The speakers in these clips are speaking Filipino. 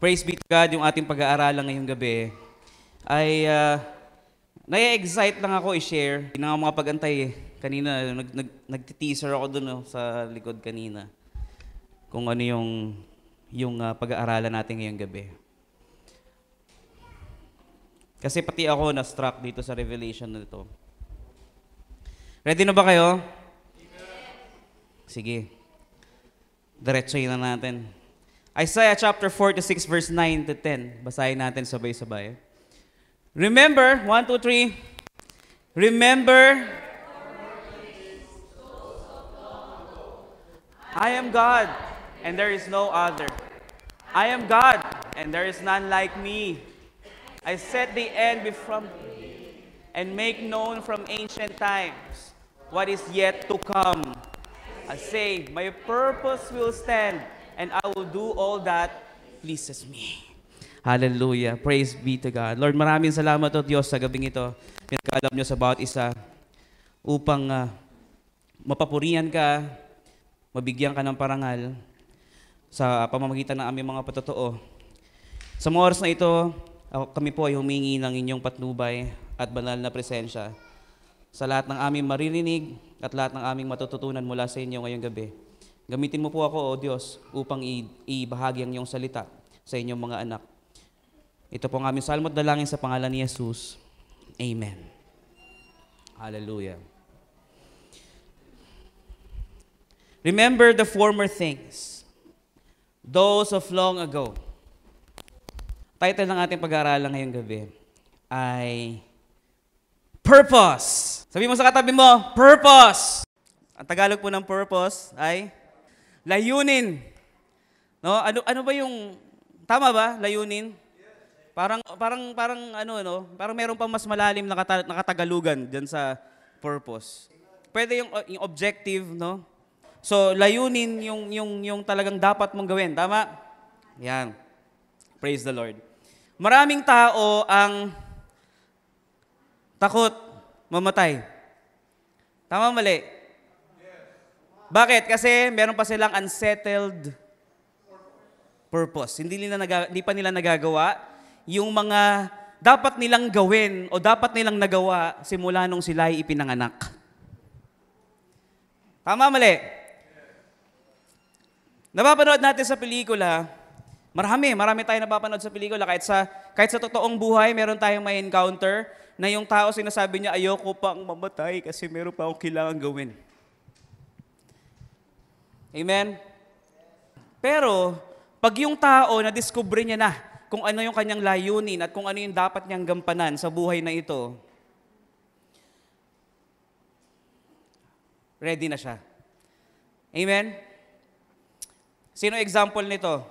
Praise be to God, yung ating pag-aaralan ngayong gabi ay nai-excite lang ako i-share. Hindi na ako makapag-antay eh. Kanina, nag-teaser ako dun sa likod kanina kung ano yung pag-aaralan natin ngayong gabi. Kasi pati ako na-struck dito sa revelation na ito. Ready na ba kayo? Sige. Diretsohin na natin. Isaiah chapter 46 verse 9 to 10. Basahin natin sabay-sabay. Remember, 1, 2, 3. Remember, I am God, and there is no other. I am God, and there is none like me. I set the end before me, and make known from ancient times what is yet to come. I say, my purpose will stand, and I will do all that pleases me. Hallelujah. Praise be to God. Lord, maraming salamat o Diyos sa gabing ito. Pinagkalap niyo sa bawat isa upang mapapurihan ka, mabigyan ka ng parangal sa pamamagitan ng aming mga patotoo. Sa mga oras na ito, kami po ay humingi ng inyong patnubay at banal na presensya sa lahat ng aming maririnig at lahat ng aming matututunan mula sa inyo ngayong gabi. Gamitin mo po ako, O Diyos, upang ibahagi ang iyong salita sa inyong mga anak. Ito po ang aming salmo at dalangin sa pangalan ni Jesus. Amen. Hallelujah. Remember the former things, those of long ago. Title ng ating pag-aaralan ngayong gabi ay Purpose. Sabi mo sa katabi mo, Purpose. Ang Tagalog po ng purpose ay layunin. No? Ano ba yung tama ba? Layunin? Parang parang meron pang mas malalim na nakatagalugan diyan sa purpose. Pwede yung objective, no? So layunin yung talagang dapat mong gawin, tama? Yan. Praise the Lord. Maraming tao ang takot mamatay. Tama mali? Bakit? Kasi meron pa silang unsettled purpose. Hindi pa nila nagagawa yung mga dapat nilang gawin o dapat nilang nagawa simula nung sila ay ipinanganak. Tama, mali? Napapanood natin sa pelikula, marami tayong napapanood sa pelikula. Kahit sa totoong buhay, meron tayong may encounter na yung tao sinasabi niya, ayoko pang mamatay kasi meron pa akong kailangan gawin. Amen? Pero, pag yung tao na-discover niya na kung ano yung kanyang layunin at kung ano yung dapat niyang gampanan sa buhay na ito, ready na siya. Amen? Sino example nito?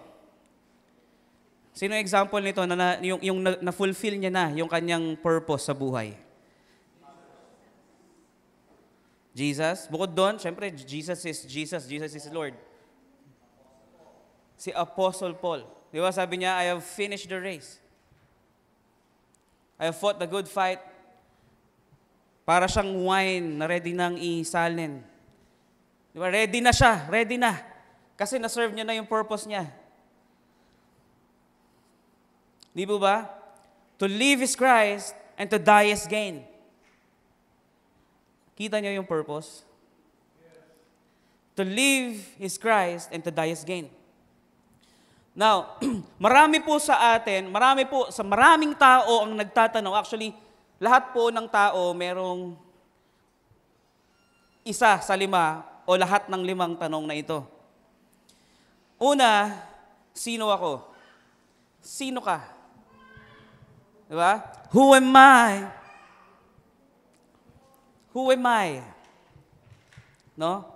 Sino example nito na yung na-fulfill niya na yung kanyang purpose sa buhay? Jesus. Bukod doon, syempre, Jesus is Lord. Si Apostle Paul. Di ba sabi niya, I have finished the race. I have fought the good fight. Para siyang wine na ready nang isalin. Di ba? Ready na siya. Ready na. Kasi na-serve niya na yung purpose niya. Di ba? To live is Christ and to die is gain. Kita niyo yung purpose? To live is Christ and to die is gain. Now, marami po sa atin, maraming tao ang nagtatanong. Actually, lahat po ng tao merong isa sa 5 o lahat ng 5 tanong na ito. Una, sino ako? Sino ka? Diba? Who am I? Who am I? No?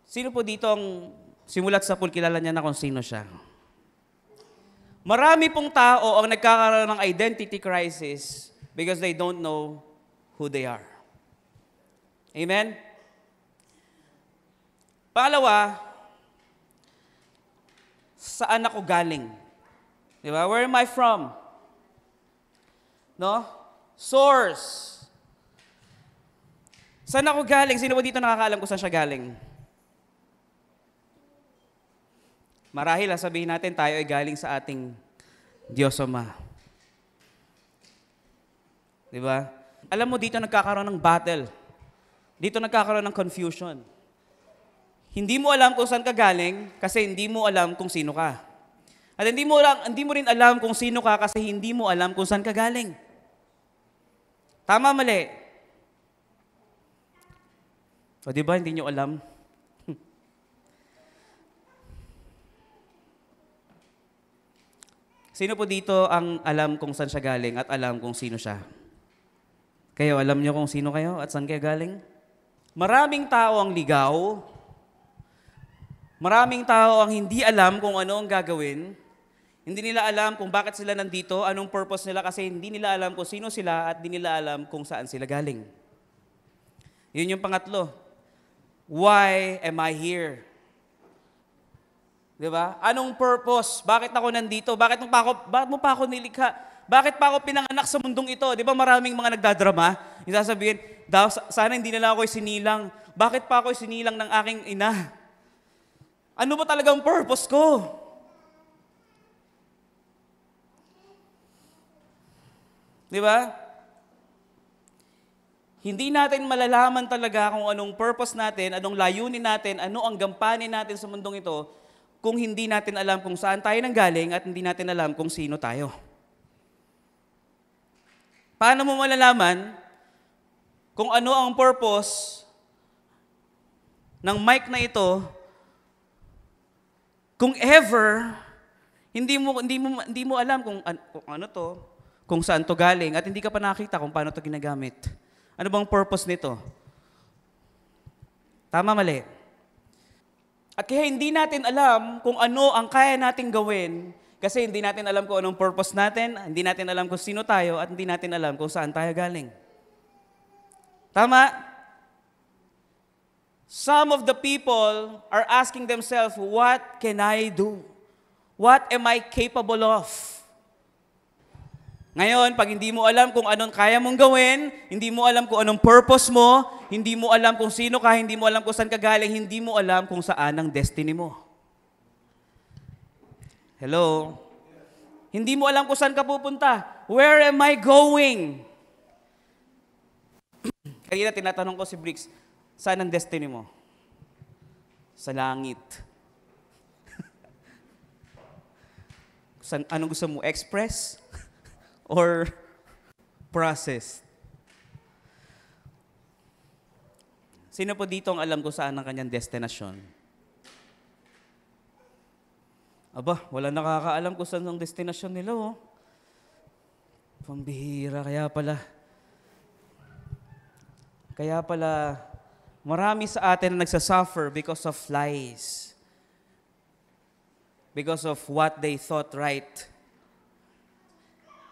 Sino po dito ang simulat sa pool, kilala niya na kung sino siya? Marami pong tao ang nagkakaroon ng identity crisis because they don't know who they are. Amen? Pangalawa, saan ako galing? Di ba? Where am I from? No? Source. Saan ako galing? Sino ba dito nakakaalam kung saan siya galing? Marahil, sabihin natin, tayo ay galing sa ating Diyos Ama. Di ba? Alam mo, dito nagkakaroon ng battle. Dito nagkakaroon ng confusion. Hindi mo alam kung saan ka galing kasi hindi mo alam kung sino ka. At hindi mo rin alam kung sino ka kasi hindi mo alam kung saan ka galing. Tama, mali? O di ba, hindi nyo alam? Sino po dito ang alam kung saan siya galing at alam kung sino siya? Kayo, alam nyo kung sino kayo at saan kayo galing? Maraming tao ang ligaw. Maraming tao ang hindi alam kung ano ang gagawin. Hindi nila alam kung bakit sila nandito, anong purpose nila kasi hindi nila alam kung sino sila at hindi nila alam kung saan sila galing. Yun yung pangatlo. Why am I here? Diba? Anong purpose? Bakit ako nandito? Bakit mo pa ako nilikha? Bakit pa ako pinanganak sa mundong ito? Di ba maraming mga nagdadrama? Yung sasabihin, sana hindi nila ako sinilang. Bakit pa ako sinilang ng aking ina? Ano ba talagang purpose ko? Di ba? Hindi natin malalaman talaga kung anong purpose natin, anong layunin natin, ano ang gampanin natin sa mundong ito, kung hindi natin alam kung saan tayo nanggaling at hindi natin alam kung sino tayo. Paano mo malalaman kung ano ang purpose ng mic na ito kung ever hindi mo alam kung ano to, kung saan to galing at hindi ka pa nakita kung paano to ginagamit? Ano bang purpose nito? Tama, mali? At kaya hindi natin alam kung ano ang kaya nating gawin kasi hindi natin alam kung anong purpose natin, hindi natin alam kung sino tayo, at hindi natin alam kung saan tayo galing. Tama? Some of the people are asking themselves, what can I do? What am I capable of? Ngayon, pag hindi mo alam kung anong kaya mong gawin, hindi mo alam kung anong purpose mo, hindi mo alam kung sino ka, hindi mo alam kung saan ka galing, hindi mo alam kung saan ang destiny mo. Hello? Hindi mo alam kung saan ka pupunta. Where am I going? Kanina tinatanong ko si Briggs, saan ang destiny mo? Sa langit. Anong gusto mo? Express? Or process? Sino po dito ang alam kung saan ang kanyang destinasyon? Aba, wala nakakaalam kung saan ang destinasyon nila, oh. Pambihira, kaya pala, marami sa atin na nagsasuffer because of lies. Because of what they thought right.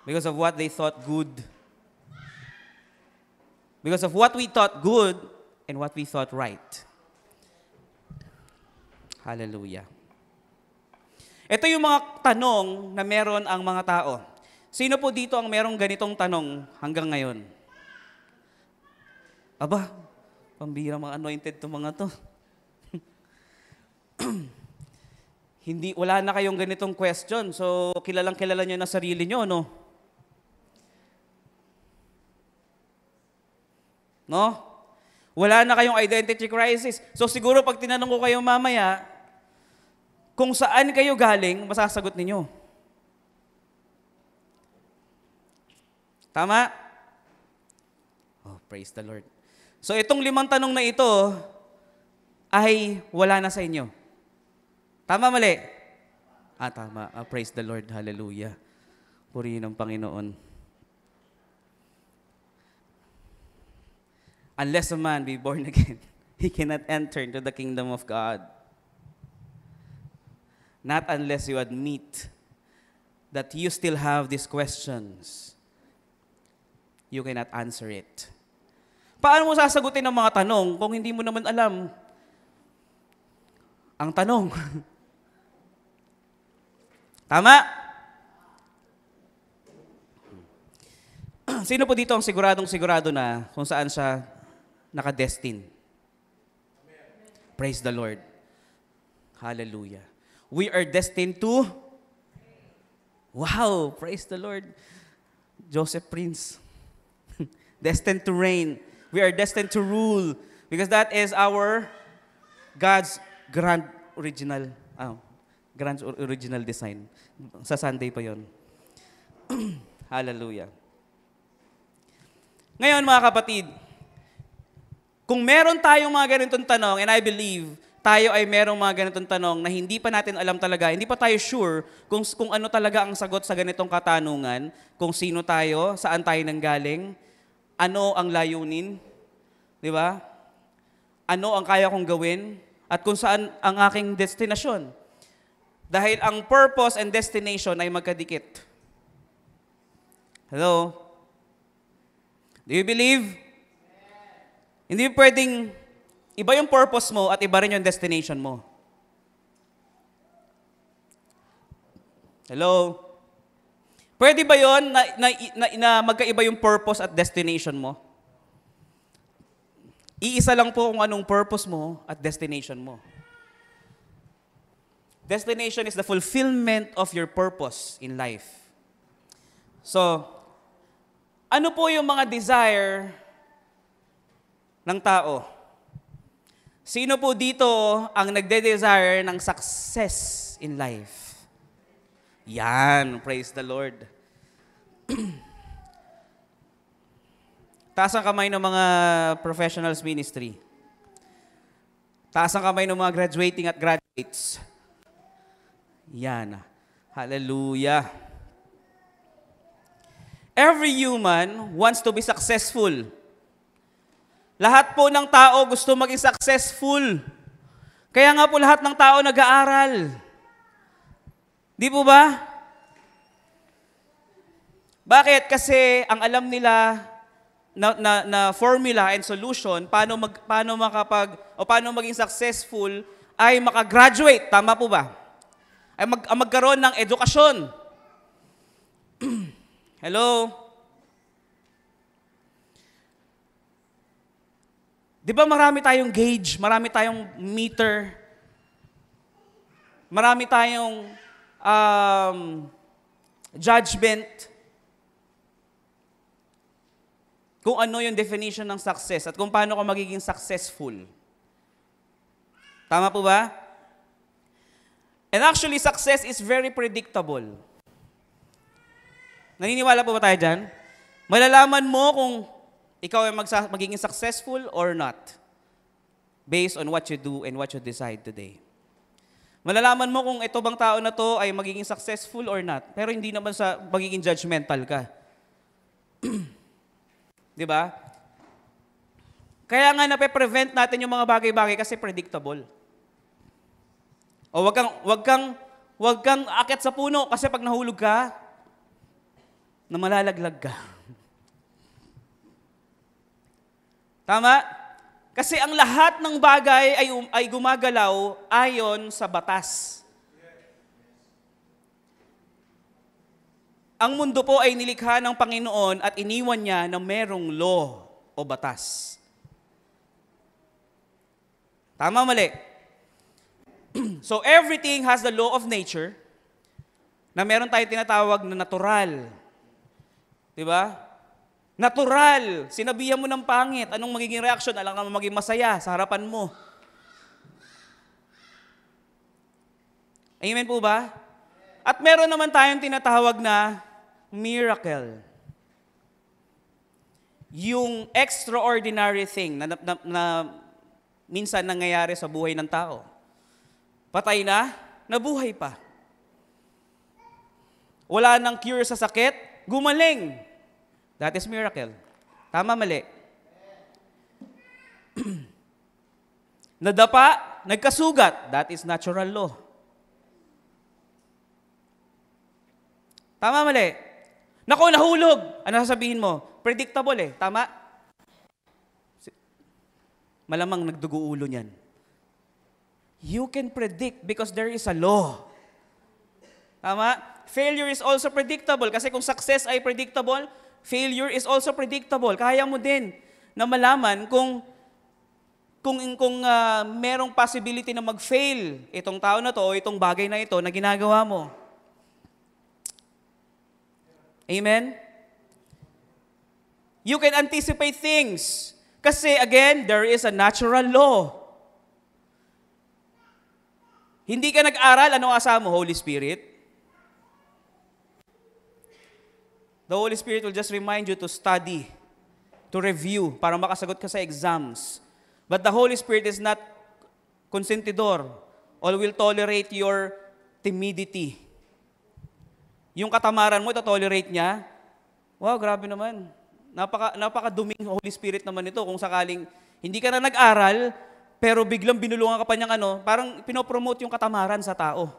Because of what they thought good. Because of what we thought good and what we thought right. Hallelujah. Ito yung mga tanong na meron ang mga tao. Sino po dito ang merong ganitong tanong hanggang ngayon? Aba, pambira mga anointed to mga to. Wala na kayong ganitong question. So, kilala nyo na sarili nyo, no? No? Wala na kayong identity crisis. So siguro pag tinanong ko kayo mamaya, kung saan kayo galing, masasagot ninyo. Tama? Oh, praise the Lord. So itong 5 tanong na ito ay wala na sa inyo. Tama, mali? Tama. Praise the Lord. Hallelujah. Purihin ang Panginoon. Unless a man be born again, he cannot enter into the kingdom of God. Not unless you admit that you still have these questions. You cannot answer it. Paano mo sasagutin ang mga tanong kung hindi mo naman alam ang tanong? Tama? Sino po dito ang sigurado na kung saan siya nakadestin? Praise the Lord. Hallelujah. We are destined to, wow, praise the Lord. Joseph Prince. Destined to reign. We are destined to rule. Because that is our God's grand original design. Sa Sunday pa yon. Hallelujah. Ngayon mga kapatid, kung meron tayong mga ganitong tanong, and I believe tayo ay merong mga ganitong tanong na hindi pa natin alam talaga, hindi pa tayo sure kung ano talaga ang sagot sa ganitong katanungan, kung sino tayo, saan tayo nanggaling, ano ang layunin, di ba? Ano ang kaya kong gawin, at kung saan ang aking destinasyon. Dahil ang purpose and destination ay magkadikit. Hello? Do you believe? Hindi pwedeng iba yung purpose mo at iba rin yung destination mo. Hello? Pwede ba yun na magkaiba yung purpose at destination mo? Iisa lang po kung anong purpose mo at destination mo. Destination is the fulfillment of your purpose in life. So, ano po yung mga desire ng tao? Sino po dito ang nagde-desire ng success in life? Yan, praise the Lord. Taas ang kamay ng mga professionals ministry. Taas ang kamay ng mga graduating at graduates. Yan. Hallelujah. Every human wants to be successful. Lahat po ng tao gusto maging successful. Kaya nga po lahat ng tao nag-aaral. Di po ba? Bakit? Kasi ang alam nila na formula and solution paano maging successful ay makagraduate. Tama po ba? Ay magkaroon ng edukasyon. Hello? Di ba marami tayong gauge, marami tayong meter, marami tayong judgment kung ano yung definition ng success at kung paano ka magiging successful. Tama po ba? And actually, success is very predictable. Naniniwala po ba tayo dyan? Malalaman mo kung ikaw ay magiging successful or not based on what you do and what you decide today. Malalaman mo kung ito bang tao na to ay magiging successful or not, pero hindi naman sa magiging judgmental ka. Di ba? Kaya nga nape-prevent natin yung mga bagay-bagay kasi predictable. O wag kang aakyat sa puno kasi pag nahulog ka, na malalaglag ka. Tama? Kasi ang lahat ng bagay ay gumagalaw ayon sa batas. Ang mundo po ay nilikha ng Panginoon at iniwan niya na merong law o batas. Tama, mali? So everything has the law of nature na meron tayong tinatawag na natural. Diba? Natural. Sinabihan mo ng pangit. Anong magiging reaction? Alam ka maging masaya sa harapan mo. Amen po ba? At meron naman tayong tinatawag na miracle. Yung extraordinary thing na minsan nangyayari sa buhay ng tao. Patay na, nabuhay pa. Wala nang cure sa sakit, gumaling. That is miracle. Tama, mali? Nadapa, nagkasugat. That is natural law. Tama, mali? Naku, nahulog. Ano sasabihin mo? Predictable eh. Tama? Malamang nagdugo ulo niyan. You can predict because there is a law. Tama? Failure is also predictable. Kasi kung success ay predictable, failure is also predictable. Kaya mo din na malaman kung kung merong possibility na mag-fail itong tao na to o itong bagay na ito na ginagawa mo. Amen? You can anticipate things. Kasi again, there is a natural law. Hindi ka nag-aral, ano asa mo? Holy Spirit? The Holy Spirit will just remind you to study, to review, para makasagot ka sa exams. But the Holy Spirit is not consentidor or will tolerate your timidity. Yung katamaran mo, ito-tolerate niya. Wow, grabe naman. Napakaduming Holy Spirit naman ito kung sakaling hindi ka na nag-aral, pero biglang binulungan ka pa niyang parang pinopromote yung katamaran sa tao.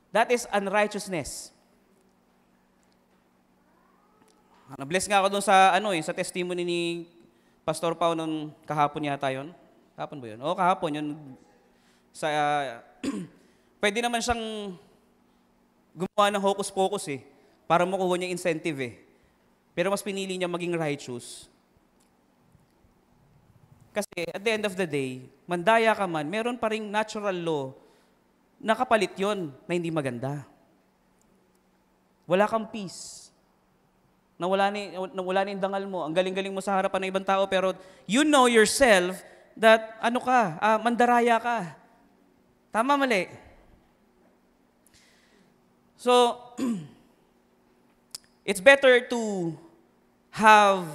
That is unrighteousness. Na-bless nga ako doon sa sa testimony ni Pastor Pao nung kahapon yata yun. Kahapon ba yun? Oo, kahapon yun. Pwede naman siyang gumawa ng hocus-pocus para makuha niya incentive Pero mas pinili niya maging righteous. Kasi at the end of the day, mandaya ka man, meron pa ring natural law na kapalit yun na hindi maganda. Wala kang peace. Nawala na yung dangal mo. Ang galing-galing mo sa harapan ng ibang tao, pero you know yourself that mandaraya ka. Tama, mali. So, it's better to have,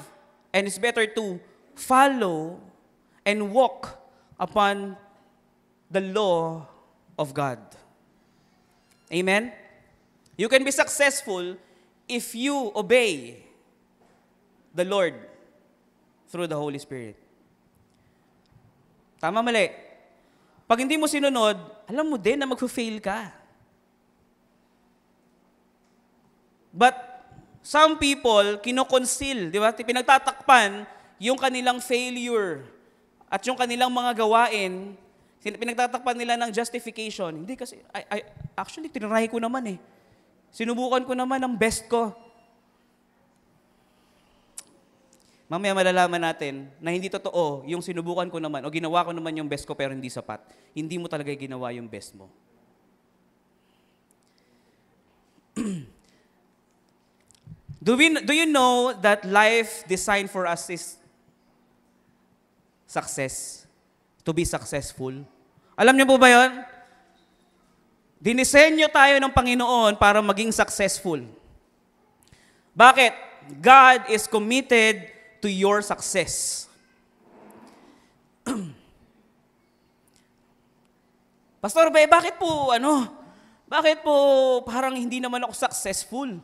and it's better to follow and walk upon the law of God. Amen? You can be successful if you obey the Lord through the Holy Spirit. Tama, mali. Pag hindi mo sinunod, alam mo din na mag-fail ka. But some people, kinoconceal, di ba? Pinagtatakpan yung kanilang failure at yung kanilang mga gawain, pinagtatakpan nila ng justification. Hindi kasi, actually, tinry ko naman Sinubukan ko naman ang best ko. Mamaya malalaman natin na hindi totoo yung sinubukan ko naman o ginawa ko naman yung best ko pero hindi sapat. Hindi mo talaga ginawa yung best mo. Do you know that life designed for us is success? To be successful? Alam niyo po ba yun? Dinisenyo tayo ng Panginoon para maging successful. Bakit? God is committed to your success. Pastor, bakit po parang hindi naman ako successful?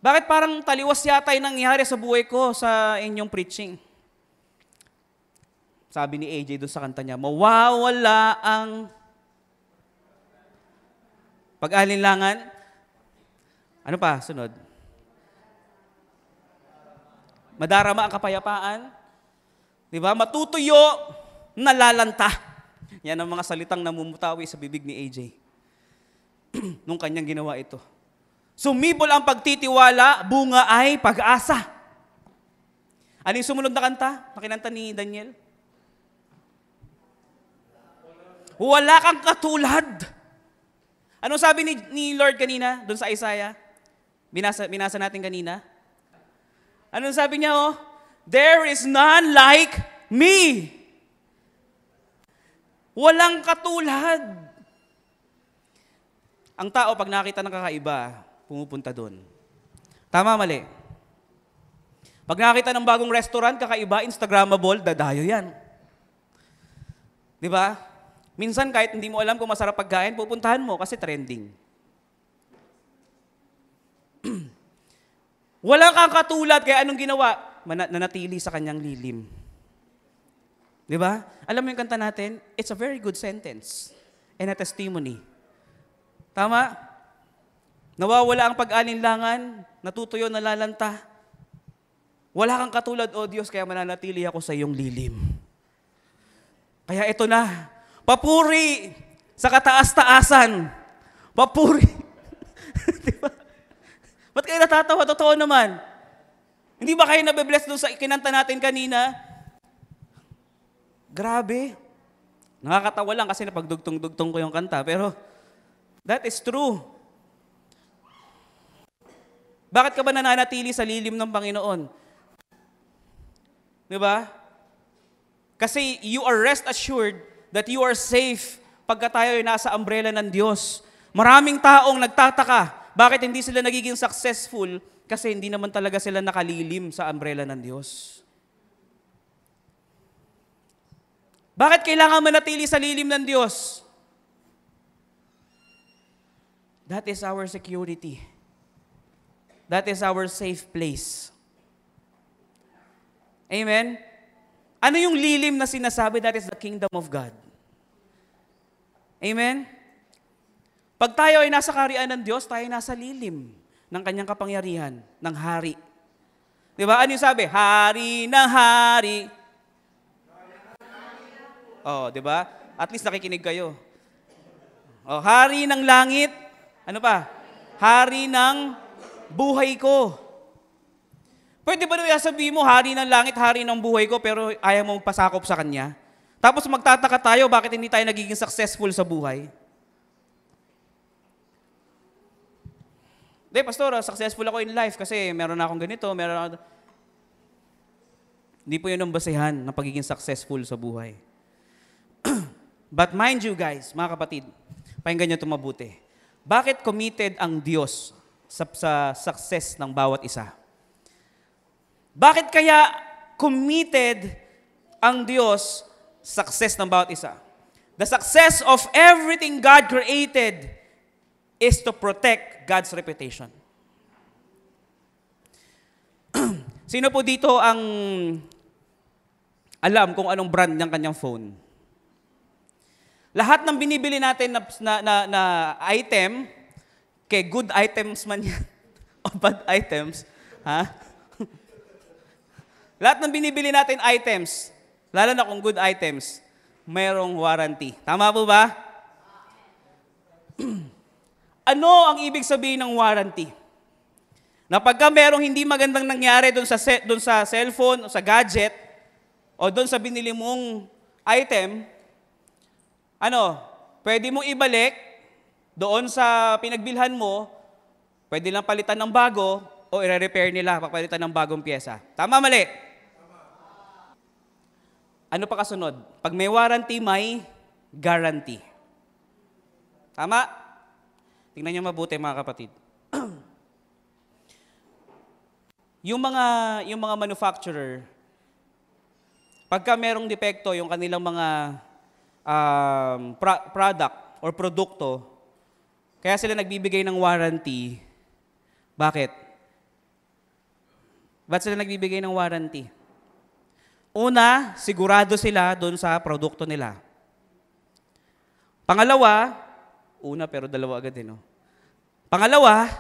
Bakit parang taliwas yata yung nangyari sa buhay ko sa inyong preaching? Sabi ni AJ doon sa kanta niya, mawawala ang pag-alinlangan. Ano pa? Sunod. Madarama ang kapayapaan. Di ba? Matutuyo, nalalanta. Yan ang mga salitang namumutawi sa bibig ni AJ. Nung kanyang ginawa ito. Sumibol ang pagtitiwala, bunga ay pag-asa. Ano yung sumunod na kanta? Nakinanta ni Daniel? Wala kang katulad. Ano sabi ni Lord kanina doon sa Isaiah? Binasa natin kanina. Ano sabi niya? There is none like me. Walang katulad. Ang tao pag nakita ng kakaiba, pumupunta doon. Tama, mali. Pag nakita ng bagong restaurant, kakaiba, Instagrammable, dadayo yan. Di ba? Minsan kahit hindi mo alam kung masarap pagkain, pupuntahan mo kasi trending. Wala kang katulad, kaya anong ginawa? Nanatili sa kanyang lilim. Di ba? Alam mo yung kanta natin? It's a very good sentence and a testimony. Tama? Nawawala ang pag-alinlangan, natutuyo, nalalanta. Wala kang katulad, O Diyos, kaya mananatili ako sa iyong lilim. Kaya ito na, papuri sa kataas-taasan. Papuri. Diba? Ba't kayo natatawa? Totoo naman. Hindi ba kayo nabe-bless doon sa kinanta natin kanina? Grabe. Nakakatawa lang kasi napagdugtong-dugtong ko yung kanta, pero that is true. Bakit ka ba nananatili sa lilim ng Panginoon? Di ba? Kasi you are rest assured that you are safe pagka tayo ay nasa umbrella ng Diyos. Maraming taong nagtataka, bakit hindi sila nagiging successful? Kasi hindi naman talaga sila nakalilim sa umbrella ng Diyos. Bakit kailangan manatili sa lilim ng Diyos? That is our security. That is our safe place. Amen? Ano yung lilim na sinasabi? That is the kingdom of God. Amen? Pag tayo ay nasa kaharian ng Diyos, tayo ay nasa lilim ng kanyang kapangyarihan, ng hari. Di ba? Ano yung sabi? Hari ng hari. Oh, di ba? At least nakikinig kayo. Oh, hari ng langit. Ano pa? Hari ng buhay ko. Pwede ba naman sabihin mo, hari ng langit, hari ng buhay ko, pero ayaw mo pasakop sa kanya? Tapos magtataka tayo, bakit hindi tayo nagiging successful sa buhay? Hindi, pastor, successful ako in life kasi meron na akong ganito, meron na akong... Hindi po yun ang basehan ng pagiging successful sa buhay. But mind you guys, mga kapatid, pakinggan nyo ito mabuti. Bakit committed ang Diyos sa success ng bawat isa? Bakit kaya committed ang Diyos sa success ng bawat isa? The success of everything God created is to protect God's reputation. Sino po dito ang alam kung anong brand ng kanyang phone? Lahat ng binibili natin na item, kay good items man yan, o bad items, ha? Lahat ng binibili natin items, lalo na kung good items, mayroong warranty. Tama po ba? Ano ang ibig sabihin ng warranty? Na pagka merong hindi magandang nangyari doon sa cellphone o sa gadget o doon sa binili mong item, pwede mong ibalik doon sa pinagbilhan mo, pwede lang palitan ng bago o i-repair nila, papalitan ng bagong pyesa. Tama, mali? Ano pa kasunod? Pag may warranty, may guarantee. Tama? Tingnan niyo mabuti, mga kapatid. yung mga manufacturer, pagka merong depekto yung kanilang mga product or produkto, kaya sila nagbibigay ng warranty. Bakit? Ba't sila nagbibigay ng warranty? Una, sigurado sila doon sa produkto nila. Pangalawa, una pero dalawa agad no? Pangalawa,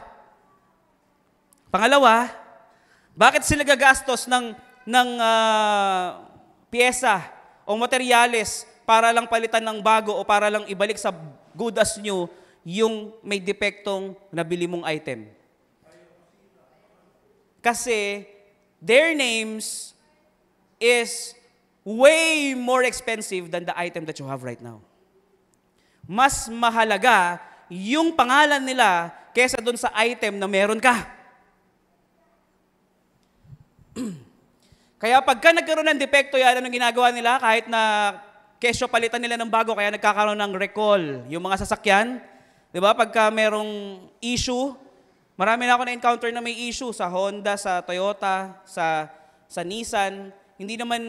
bakit sila gagastos ng pyesa o materyales para lang palitan ng bago o para lang ibalik sa good as new yung may depektong nabili mong item? Kasi their names is way more expensive than the item that you have right now. Mas mahalaga yung pangalan nila kesa doon sa item na meron ka. Kaya pagka nagkaroon ng depekto yan, anong ginagawa nila? Kahit na kesyo palitan nila ng bago, kaya nagkakaroon ng recall. Yung mga sasakyan, di ba? Pagka merong issue, marami na ako na-encounter na may issue sa Honda, sa Toyota, sa Nissan. Hindi naman,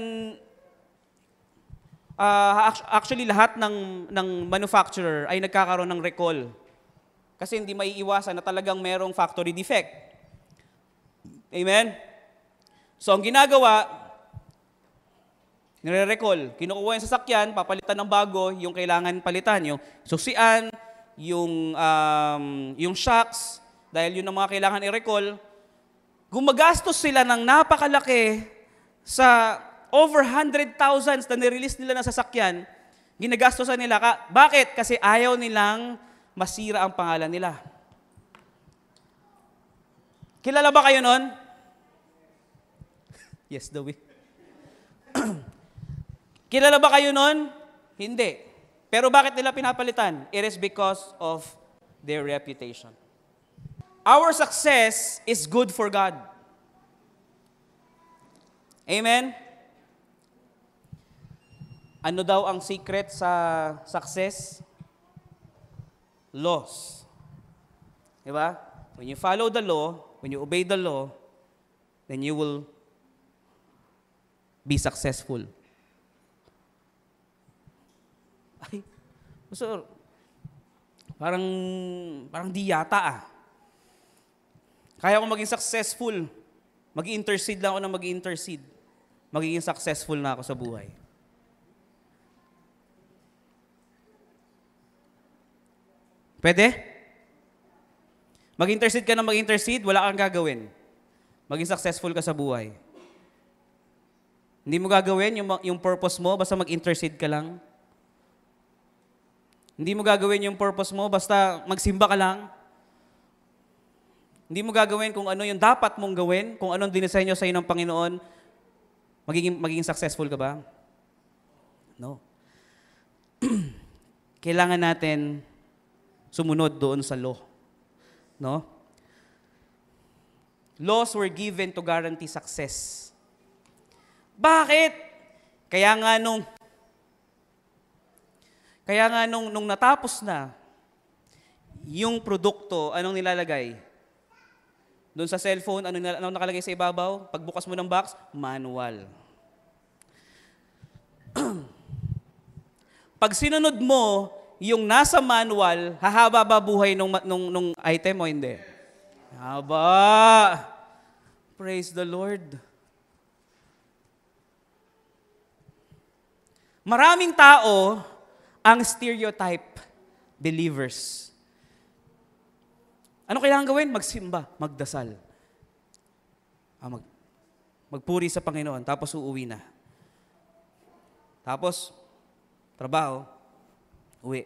actually lahat ng manufacturer ay nagkakaroon ng recall. Kasi hindi maiiwasan na talagang merong factory defect. Amen? So, ang ginagawa, nire-recall. Kinukuha yung sasakyan, papalitan ng bago, yung kailangan palitan, yung susian, yung shocks, dahil yun ang mga kailangan i-recall. Gumagastos sila ng napakalaki sa over 100,000 na nirelease nila ng sasakyan, ginagastosan nila. Bakit? Kasi ayaw nilang masira ang pangalan nila. Kilala ba kayo nun? Yes, the will. Kilala ba kayo nun? Hindi. Pero bakit nila pinapalitan? It is because of their reputation. Our success is good for God. Amen? Ano daw ang secret sa success? Laws. Diba? When you follow the law, when you obey the law, then you will be successful. Ay, so, parang di yata Kaya ko maging successful. Mag-intercede lang ako na mag-intercede. Magiging successful na ako sa buhay. Pwede? Mag-intercede ka na mag-intercede, wala kang gagawin. Maging successful ka sa buhay. Hindi mo gagawin yung purpose mo, basta mag-intercede ka lang. Hindi mo gagawin yung purpose mo, basta magsimba ka lang. Hindi mo gagawin kung ano yung dapat mong gawin, kung anong dinisenyo sa iyo ng Panginoon, magiging successful ka ba? No. Kailangan natin sumunod doon sa law. No? Laws were given to guarantee success. Bakit? Kaya nga nung natapos na yung produkto, anong nilalagay? Doon sa cellphone, anong nakalagay sa ibabaw? Pagbukas mo ng box, manual. Pag sinunod mo yung nasa manual, hahaba ba buhay nung item o hindi? Haba. Praise the Lord. Maraming tao ang stereotype believers. Ano kailangan gawin? Magsimba, magdasal. Magpuri sa Panginoon, tapos uuwi na. Tapos, trabaho, uwi.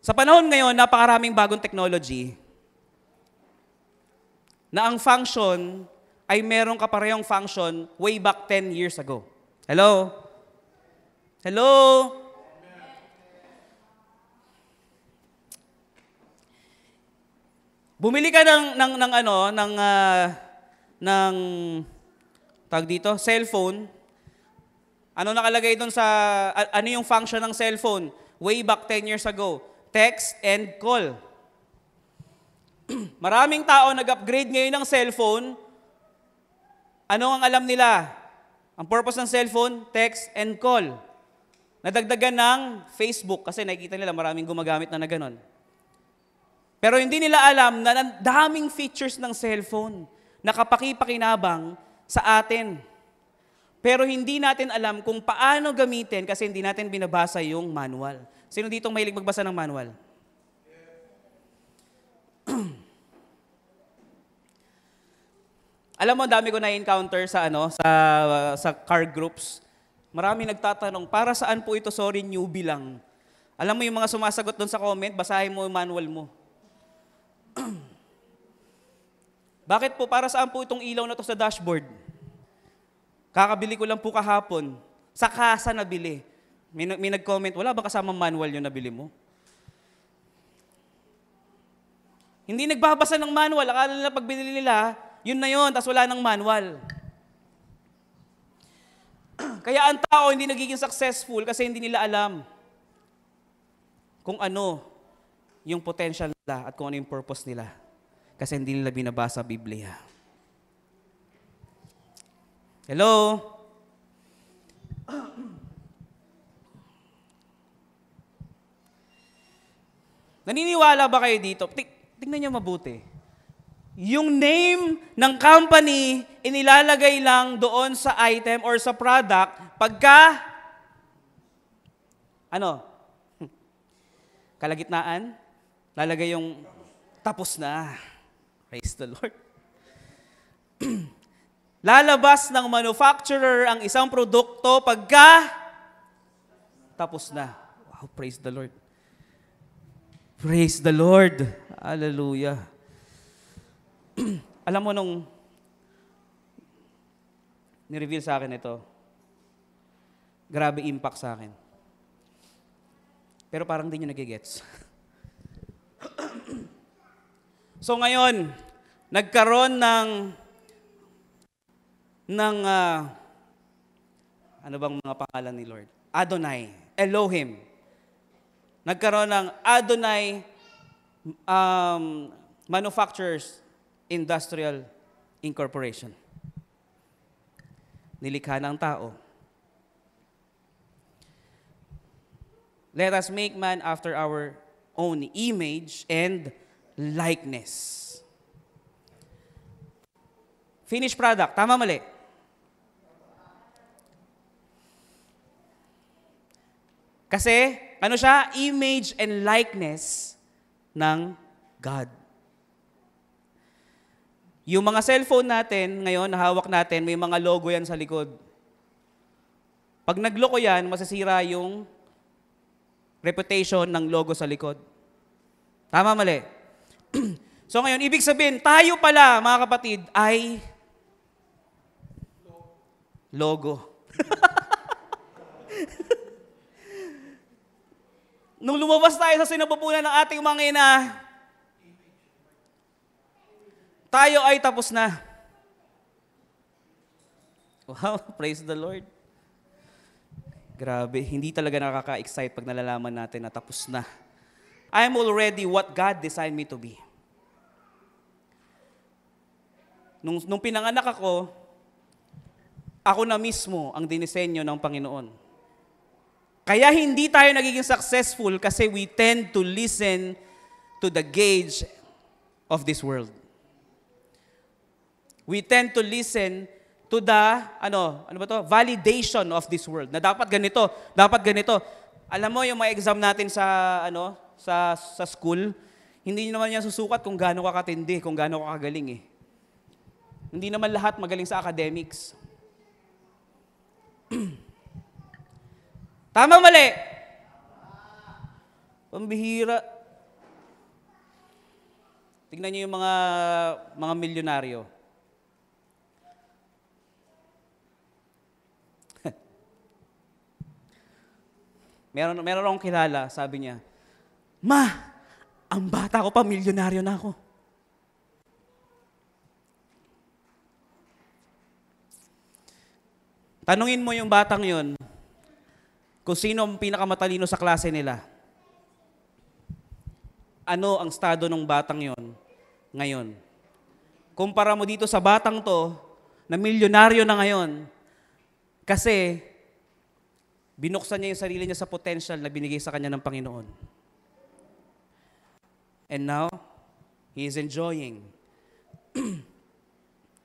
Sa panahon ngayon, napakaraming bagong technology na ang function ay merong kaparehong function way back 10 years ago. Hello? Hello? Bumili ka ng tawag dito, cellphone. Ano nakalagay doon ano yung function ng cellphone? Way back 10 years ago. Text and call. Maraming tao nag-upgrade ngayon ng cellphone. Ano ang alam nila? Ang purpose ng cellphone, text and call. Nadagdagan ng Facebook kasi nakikita nila maraming gumagamit na ganon. Pero hindi nila alam na ang daming features ng cellphone na kapaki-pakinabang sa atin. Pero hindi natin alam kung paano gamitin kasi hindi natin binabasa yung manual. Sino ditong mahilig magbasa ng manual? Alam mo, dami ko na-encounter sa car groups. Marami nagtatanong, para saan po ito? Sorry, newbie lang. Alam mo yung mga sumasagot doon sa comment, basahin mo yung manual mo. Bakit po? Para saan po itong ilaw na to sa dashboard? Kakabili ko lang po kahapon. Sa kasa nabili. May nag-comment, wala ba kasamang manual yung nabili mo? Hindi nagbabasa ng manual. Akala nila pag binili nila, yun na yun, tapos wala ng manual. Kaya ang tao hindi nagiging successful kasi hindi nila alam kung ano yung potential nila at kung ano yung purpose nila. Kasi hindi nila binabasa Biblia. Hello? Naniniwala ba kayo dito? Tingnan niyo mabuti. Yung name ng company, inilalagay lang doon sa item or sa product pagka, kalagitnaan, lalagay yung tapos na. Praise the Lord. Lalabas ng manufacturer ang isang produkto pagka tapos na. Wow, praise the Lord. Praise the Lord. Hallelujah. Alam mo, nung ni-reveal sa akin ito, grabe impact sa akin. Pero parang di nyo nagigets. So ngayon, nagkaroon ng ano bang mga pangalan ni Lord? Adonai, Elohim. Nagkaroon ng Adonai Manufacturers Industrial Incorporation. Nilikha ng tao. Let us make man after our own image and likeness. Finished product. Tama, mali? Kasi, ano siya? Image and likeness ng God. Yung mga cellphone natin, ngayon, nahawak natin, may mga logo yan sa likod. Pag nagloko yan, masasira yung reputation ng logo sa likod. Tama, mali? So ngayon, ibig sabihin, tayo pala, mga kapatid, ay logo. Nung lumabas tayo sa sinapupunan ng ating mga ina, tayo ay tapos na. Wow, praise the Lord. Grabe, hindi talaga nakaka-excite pag nalalaman natin na tapos na. I'm already what God designed me to be. Nung pinanganak ako na mismo ang dinisenyo ng Panginoon. Kaya hindi tayo nagiging successful kasi we tend to listen to the gauge of this world. We tend to listen to the, validation of this world. Na dapat ganito, dapat ganito. Alam mo, yung mga exam natin sa school, hindi naman yan susukat kung gaano ka katindi, kung gaano ka kagaling eh. Hindi naman lahat magaling sa academics. Tama, mali? Pambihira. Tignan niyo yung mga milyonaryo. Meron akong kilala, sabi niya, "Ma, ang bata ko pa, milyonaryo na ako." Tanungin mo yung batang yon kung sino ang pinakamatalino sa klase nila. Ano ang estado ng batang yon ngayon? Kumpara mo dito sa batang to, na milyonaryo na ngayon, kasi binuksan niya yung sarili niya sa potential na binigay sa kanya ng Panginoon. And now, he is enjoying.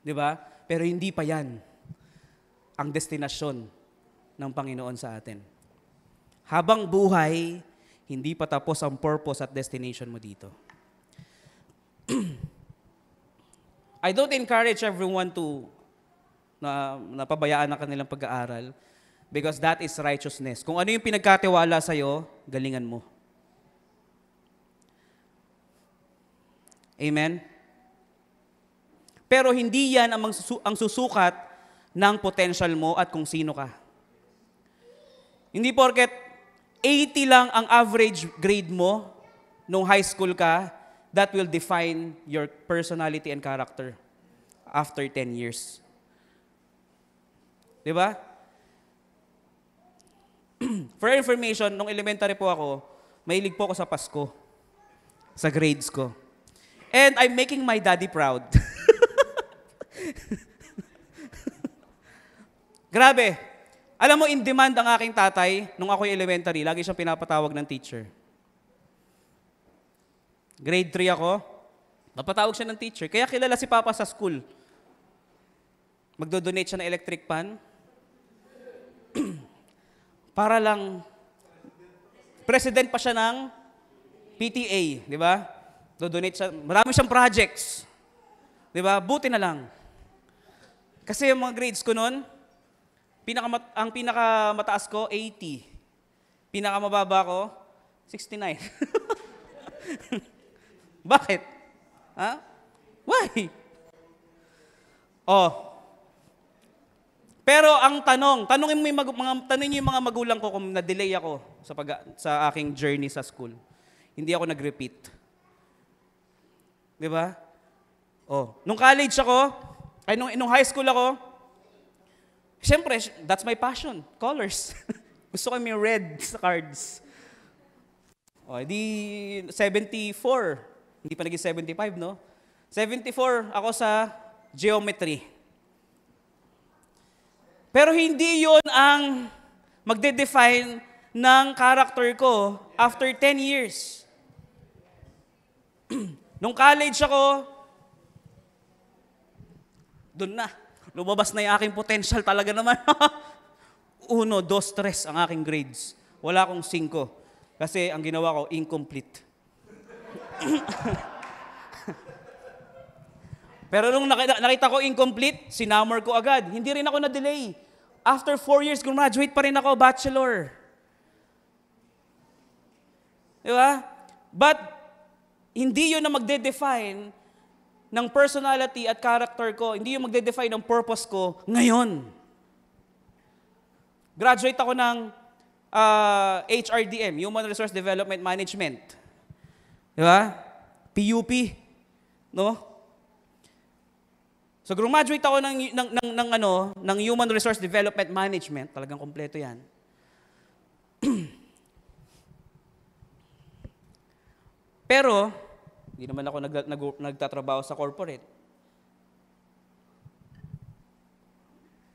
Di ba? Pero hindi pa yan ang destinasyon ng Panginoon sa atin. Habang buhay, hindi pa tapos ang purpose at destination mo dito. I don't encourage everyone to napabayaan ang kanilang pag-aaral because that is righteousness. Kung ano yung pinagkatiwala sa'yo, galingan mo. Amen? Pero hindi yan ang susukat ng potential mo at kung sino ka. Hindi porket 80 lang ang average grade mo nung high school ka, that will define your personality and character after 10 years. Di ba? For information, nung elementary po ako, mahilig po ako sa Pasko, sa grades ko. And I'm making my daddy proud. Grabe. Alam mo, in demand ang aking tatay, nung ako'y elementary, lagi siyang pinapatawag ng teacher. Grade 3 ako, napatawag siya ng teacher. Kaya kilala si Papa sa school. Magdo-donate siya ng electric pan. Para lang, president pa siya ng PTA, di ba? Do-donate siya, marami siyang projects. Di ba? Buti na lang. Kasi yung mga grades ko noon, ang pinakamataas ko, 80. Pinakamababa ko, 69. Bakit? Ha? Why? Oh. Pero ang tanungin mo tanungin yung mga magulang ko kung na-delay ako sa aking journey sa school. Hindi ako nag-repeat. 'Di ba? Oh, nung college ako, nung high school ako, siyempre, that's my passion, colors. Gusto ko may red sa cards. O, di 74. Hindi pa naging 75, no? 74 ako sa geometry. Pero hindi yon ang magde-define ng character ko after 10 years. Nung college ako, doon na. Lumabas na yung aking potential talaga naman. 1, 2, 3 ang aking grades. Wala akong 5. Kasi ang ginawa ko, incomplete. Pero nung nakita ko incomplete, sinummer ko agad. Hindi rin ako na-delay. After 4 years, graduate pa rin ako, bachelor. Di ba? But, hindi yun na magde-define ng personality at character ko. Hindi yung magde-define ng purpose ko ngayon. Graduate ako ng HRDM, Human Resource Development Management. Di ba? PUP. No? So, graduate ako ng Human Resource Development Management. Talagang kompleto yan. Pero, hindi naman ako nagtatrabaho sa corporate.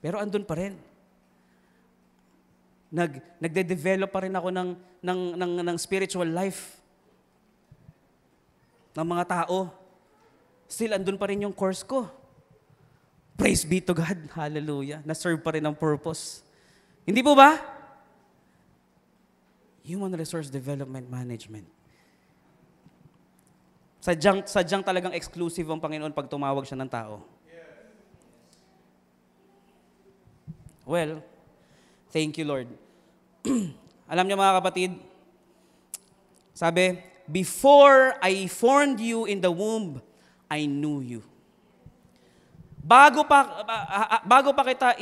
Pero andun pa rin. Nagde-develop pa rin ako ng spiritual life ng mga tao. Still, andun pa rin yung course ko. Praise be to God. Hallelujah. Na-serve pa rin ang purpose. Hindi po ba? Human Resource Development Management. Sadyang talagang exclusive ang Panginoon pag tumawag siya ng tao. Well, thank you, Lord. Alam niyo mga kapatid, sabi, before I formed you in the womb, I knew you. Bago pa kita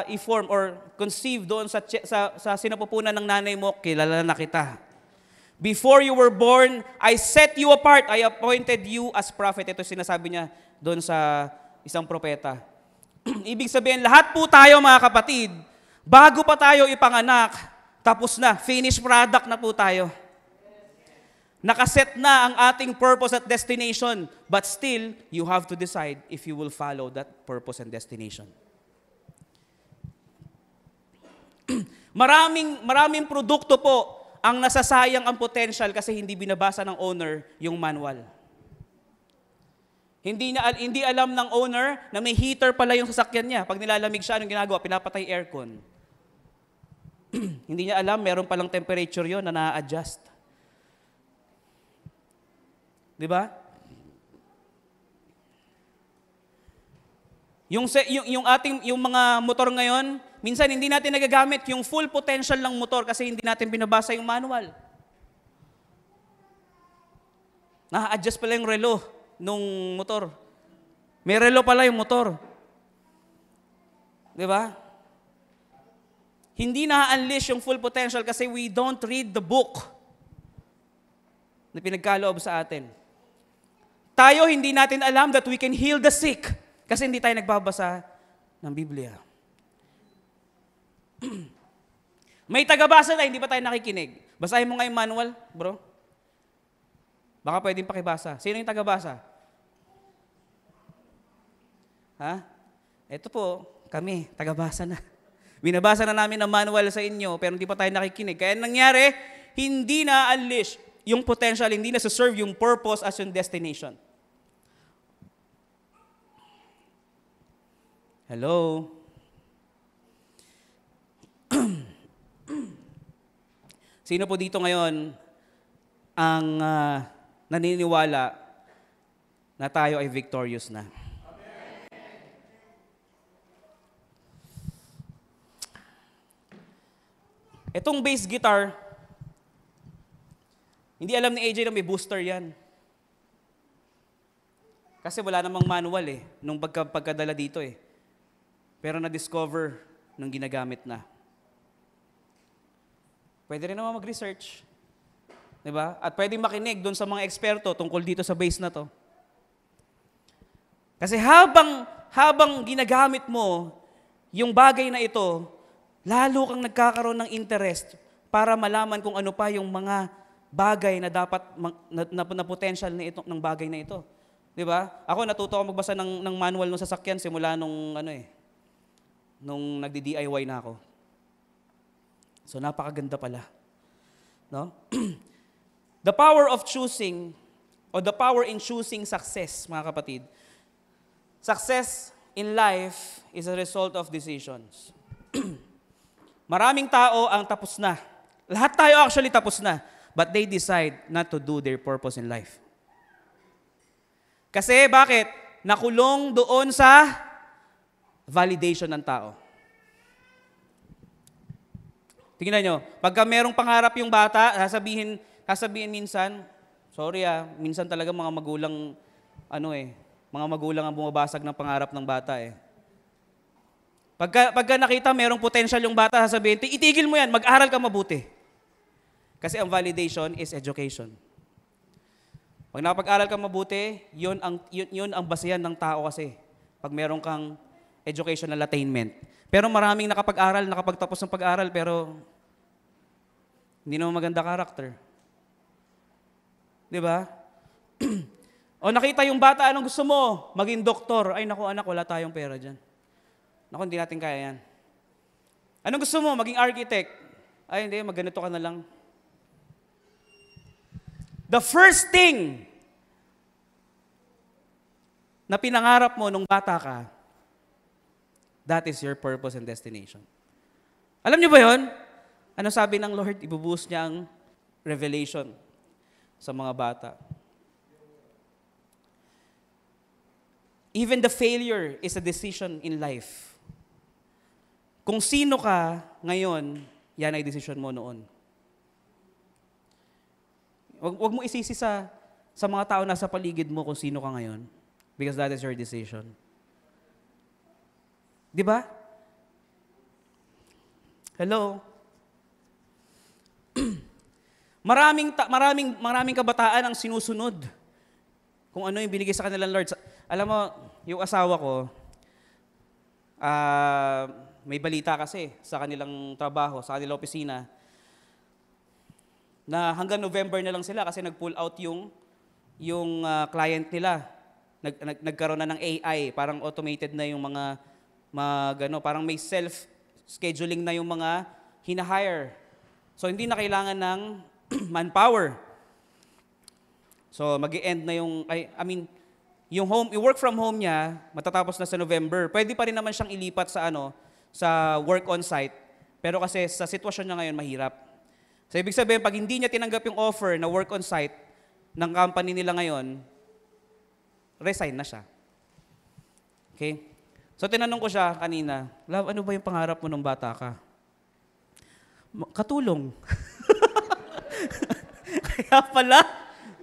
i-form or conceive doon sa sinapupunan ng nanay mo, kilala na kita. Before you were born, I set you apart. I appointed you as prophet. Ito sinasabi niya doon sa isang propeta. Ibig sabihin, lahat po tayo mga kapatid, bago pa tayo ipanganak, tapos na, finished product na po tayo. Nakaset na ang ating purpose at destination, but still, you have to decide if you will follow that purpose and destination. Maraming produkto po ang nasasayang ang potential kasi hindi binabasa ng owner yung manual. Hindi alam ng owner na may heater pala yung sasakyan niya. Pag nilalamig siya, anong ginagawa? Pinapatay aircon. Hindi niya alam, meron palang temperature yon na na-adjust. Di ba? Yung mga motor ngayon, minsan hindi natin nagagamit yung full potential ng motor kasi hindi natin binabasa yung manual. Na-adjust pala yung relo nung motor. May relo pala yung motor. Di ba? Hindi na-unleash yung full potential kasi we don't read the book na pinagkaloob sa atin. Tayo, hindi natin alam that we can heal the sick kasi hindi tayo nagbabasa ng Biblia. May tagabasa na, hindi pa tayo nakikinig. Basahin mo nga yung manual, bro. Baka pwedeng pakibasa. Sino yung tagabasa? Ha? Ito po, kami, tagabasa na. Binabasa na namin ang manual sa inyo, pero hindi pa tayo nakikinig. Kaya nangyari, hindi na-unleash yung potential, hindi na serve yung purpose as yung destination. Hello? Sino po dito ngayon ang naniniwala na tayo ay victorious na? Itong bass guitar, hindi alam ni AJ na may booster yan. Kasi wala namang manual nung pagkadala dito Pero na-discover nung ginagamit na. Pwede rin naman mag-research. Diba? At pwede makinig doon sa mga eksperto tungkol dito sa base na to. Kasi habang ginagamit mo yung bagay na ito, lalo kang nagkakaroon ng interest para malaman kung ano pa yung mga bagay na dapat, na potential na ito, ng bagay na ito. Di ba? Ako natuto ako magbasa ng manual ng sasakyan simula nung nung nagdi-DIY na ako. So napakaganda pala. No? The power of choosing, or the power in choosing success, mga kapatid. Success in life is a result of decisions. Maraming tao ang tapos na. Lahat tayo actually tapos na. But they decide not to do their purpose in life. Kasi bakit? Nakulong doon sa validation ng tao. Tingnan nyo, pagka merong pangarap yung bata, sasabihin minsan, sorry minsan talaga mga magulang, mga magulang ang bumabasag ng pangarap ng bata Pagka nakita merong potential yung bata, sasabihin, itigil mo yan, mag-aral ka mabuti. Kasi ang validation is education. Pag nakapag-aral ka mabuti, yun ang basehan ng tao kasi. Pag meron kang educational attainment. Pero maraming nakapagtapos ng pag-aral, pero hindi naman maganda character. Di ba? O nakita yung bata, anong gusto mo? Maging doktor. Ay naku anak, wala tayong pera dyan. Naku, hindi natin kaya yan. Anong gusto mo? Maging architect. Ay hindi, magganito ka na lang. The first thing na pinangarap mo nung bata ka, that is your purpose and destination. Alam niyo ba yun? Ano sabi ng Lord? Ibubuhos niya ang revelation sa mga bata. Even the failure is a decision in life. Kung sino ka ngayon, yan ay decision mo noon. Huwag mo isisi sa mga tao na sa paligid mo kung sino ka ngayon. Because that is your decision. Di ba? Hello? Maraming kabataan ang sinusunod kung ano yung binigay sa kanilang Lord. Alam mo, yung asawa ko, may balita kasi sa kanilang trabaho, sa kanilang opisina, na hanggang November na lang sila kasi nag-pull out yung client nila. Nagkaroon na ng AI, parang automated na yung mga parang may self-scheduling na yung mga hina-hire. So hindi na kailangan ng manpower. So mag-i-end na yung yung work from home niya matatapos na sa November. Pwede pa rin naman siyang ilipat sa work on site. Pero kasi sa sitwasyon niya ngayon mahirap. So ibig sabihin pag hindi niya tinanggap yung offer na work on site ng company nila ngayon, resign na siya. Okay? So tinanong ko siya kanina, Love, ano ba yung pangarap mo nung bata ka? Katulong.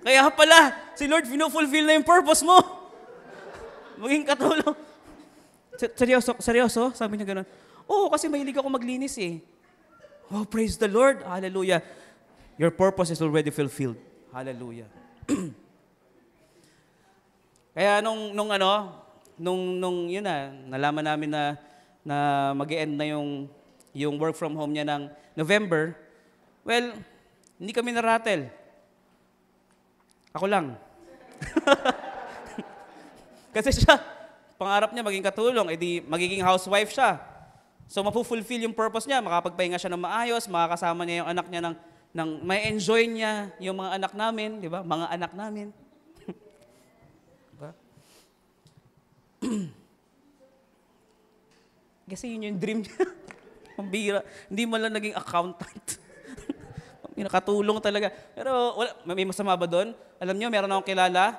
Kaya pala, si Lord fino-fulfill na yung purpose mo. Maging katulong. Seryoso? Sabi niya gano'n. Oo, kasi mahilig ako maglinis Oh, praise the Lord. Hallelujah. Your purpose is already fulfilled. Hallelujah. Kaya nung yun nalaman namin na mag-e-end na yung work from home niya ng November, well, hindi kami naratel. Ako lang. Kasi siya, pangarap niya maging katulong, edi magiging housewife siya. So mapu-fulfill yung purpose niya, makapagpahinga siya ng maayos, makakasama niya yung anak niya ng may enjoy niya yung mga anak namin, di ba? Mga anak namin. Diba? Kasi yun yung dream niya. Pambira. Hindi mo lang naging accountant. Nakatulong talaga. Pero may masama ba doon? Alam niyo, meron akong kilala.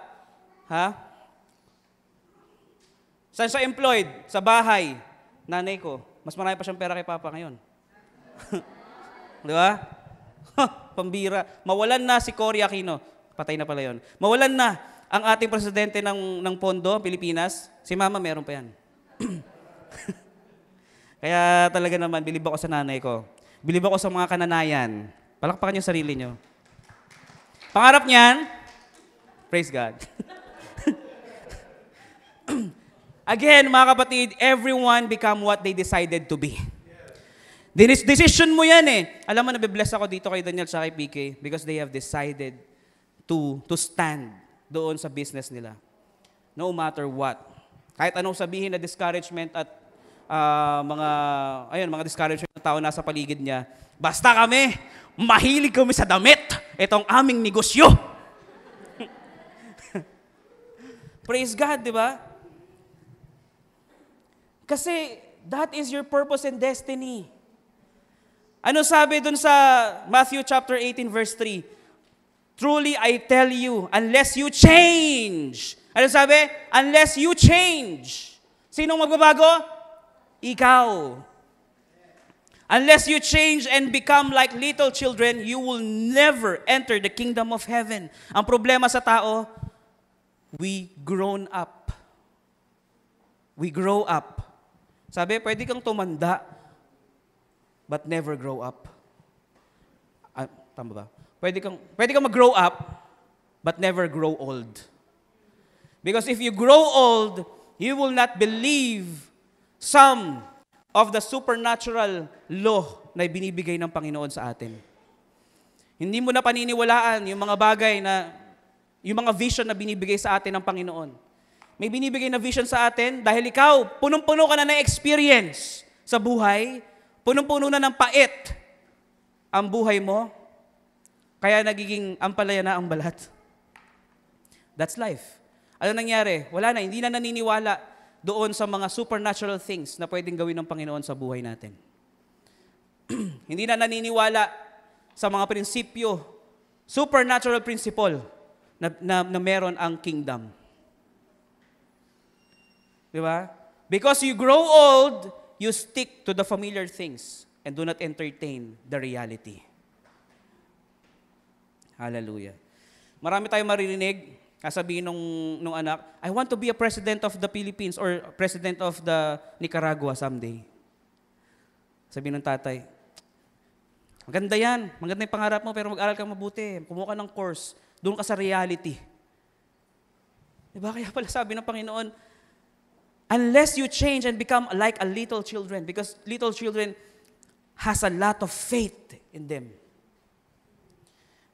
Saan siya employed? Sa bahay. Nanay ko. Mas marami pa siyang pera kay Papa ngayon. Di ba? Pambira. Mawalan na si Cory Aquino. Patay na pala yun. Mawalan na. ang ating presidente ng Pondo, Pilipinas, si Mama meron pa yan. Kaya talaga naman, bilib ako sa nanay ko. Bilib ako sa mga kananayan. Palakpakan niyo sarili niyo. Pangarap niyan, praise God. Again, mga kapatid, everyone become what they decided to be. Decision mo yan eh. Alam mo, nabibless ako dito kay Daniel at kay PK because they have decided to stand doon sa business nila. No matter what. Kahit anong sabihin na discouragement at mga discouragement ng tao nasa paligid niya, basta kami, mahilig kami sa damit. Itong aming negosyo. Praise God, di ba? Kasi that is your purpose and destiny. Ano sabi dun sa Matthew chapter 18 verse 3? Truly I tell you, unless you change. Ano sabi? Unless you change. Sinong magbabago? Ikaw. Unless you change and become like little children, you will never enter the kingdom of heaven. Ang problema sa tao, we grown up. We grow up. Sabi, pwede kang tumanda, but never grow up. Tama ba? Pwede kang mag-grow up, but never grow old. Because if you grow old, you will not believe some of the supernatural law na binibigay ng Panginoon sa atin. Hindi mo na paniniwalaan yung mga bagay yung mga vision na binibigay sa atin ng Panginoon. May binibigay na vision sa atin dahil ikaw, punong-puno ka na ng experience sa buhay, punong-puno na ng pait ang buhay mo, kaya nagiging ampalaya na ang balat. That's life. Ano nangyari? Wala na, hindi na naniniwala doon sa mga supernatural things na pwedeng gawin ng Panginoon sa buhay natin. Hindi na naniniwala sa mga prinsipyo, supernatural principle na meron ang kingdom. Di ba? Because you grow old, you stick to the familiar things and do not entertain the reality. Hallelujah. Marami tayong maririnig, sabihin nung anak, I want to be a president of the Philippines or president of the Nicaragua someday. Sabihin ng tatay, maganda yan, maganda yung pangarap mo, pero mag-aral kang mabuti, kumuha ka ng course, doon ka sa reality. Diba? Kaya pala sabi ng Panginoon, unless you change and become like a little children, because little children has a lot of faith in them.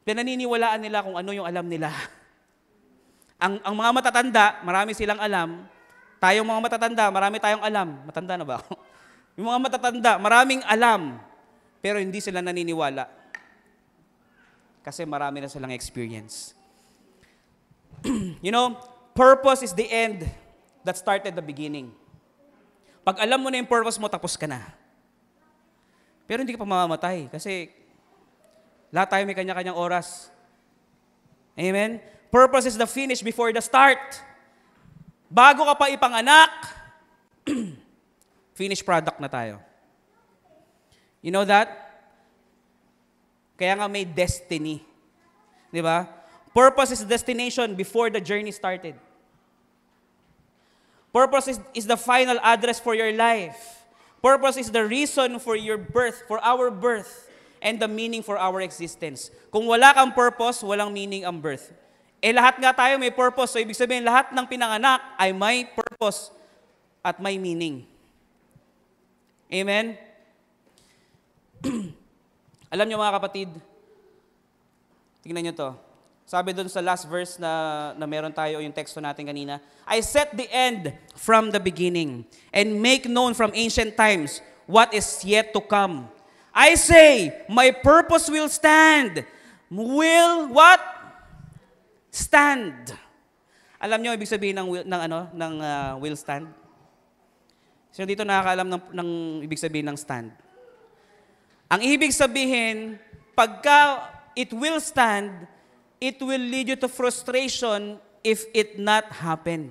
Pinaniniwalaan nila kung ano yung alam nila. Ang mga matatanda, marami silang alam. Tayong mga matatanda, marami tayong alam. Matanda na ba ako? Yung mga matatanda, maraming alam, pero hindi sila naniniwala. Kasi marami na silang experience. You know, purpose is the end that started the beginning. Pag alam mo na yung purpose mo, tapos ka na. Pero hindi ka pa mamamatay kasi lahat tayo may kanya-kanyang oras. Amen? Purpose is the finish before the start. Bago ka pa ipanganak, finished product na tayo. You know that? Kaya nga may destiny. Di ba? Purpose is destination before the journey started. Purpose is the final address for your life. Purpose is the reason for your birth, for our birth, and the meaning for our existence. Kung wala kang purpose, walang meaning ang birth. Lahat nga tayo may purpose. So, ibig sabihin, lahat ng pinanganak ay may purpose at may meaning. Amen? Alam niyo mga kapatid, tingnan niyo to. Sabi dun sa last verse na meron tayo, yung teksto natin kanina, I set the end from the beginning and make known from ancient times what is yet to come. I say, my purpose will stand. Will what? Stand. Alam niyo ibig sabihin ng will stand? Sino dito nakakaalam ng ibig sabihin ng stand? Ang ibig sabihin, pagka it will stand, it will lead you to frustration if it not happen.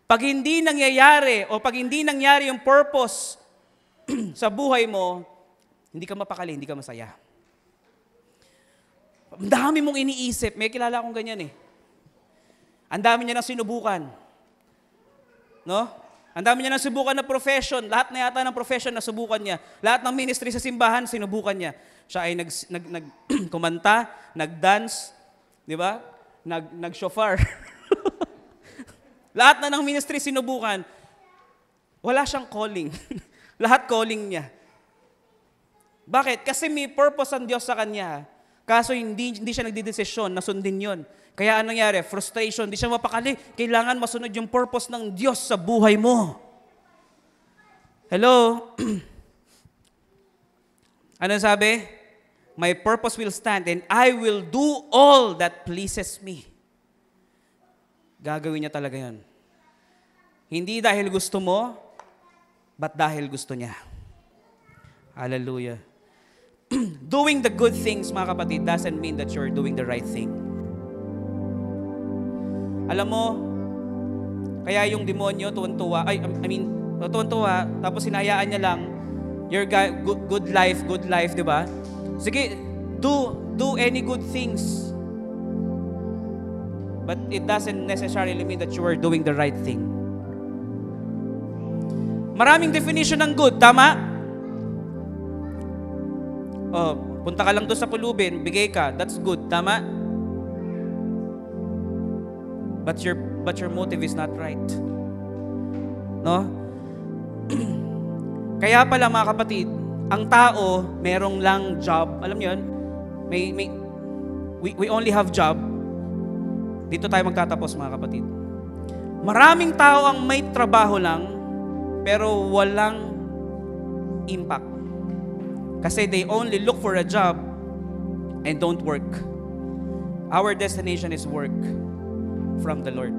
Pag hindi nangyayari o pag hindi nangyari yung purpose sa buhay mo, hindi ka mapakali, hindi ka masaya. Ang dami mong iniisip. May kilala akong ganyan eh. Ang dami niya nang sinubukan. No? Ang dami niya nang subukan na profession. Lahat na yata ng profession na subukan niya. Lahat ng ministry sa simbahan, sinubukan niya. Siya ay kumanta, nag-dance, di ba? Nag-shofar. Lahat na ng ministry sinubukan. Wala siyang calling. Lahat calling niya. Bakit? Kasi may purpose ang Diyos sa kanya. Kaso hindi siya nagdidesisyon na sundin yon. Kaya anong nangyari? Frustration. Hindi siya mapakali. Kailangan masunod yung purpose ng Diyos sa buhay mo. Hello? Ano sabi? My purpose will stand and I will do all that pleases me. Gagawin niya talaga yun. Hindi dahil gusto mo, but dahil gusto niya. Hallelujah. Doing the good things, mga kapatid, doesn't mean that you're doing the right thing. Alam mo, kaya yung demonyo tuwan-tuwa, tuwan-tuwa, tapos hinayaan niya lang, your good life, di ba? Sige, do any good things. But it doesn't necessarily mean that you are doing the right thing. Maraming definition ng good, tama? Oh, punta ka lang doon sa pulubin, bigay ka, that's good, tama? But your motive is not right. No? Kaya pala mga kapatid, ang tao merong lang job. Alam niyo 'yon? We only have job. Dito tayo magtatapos mga kapatid. Maraming tao ang may trabaho lang pero walang impact. Kasi they only look for a job and don't work. Our destination is work from the Lord.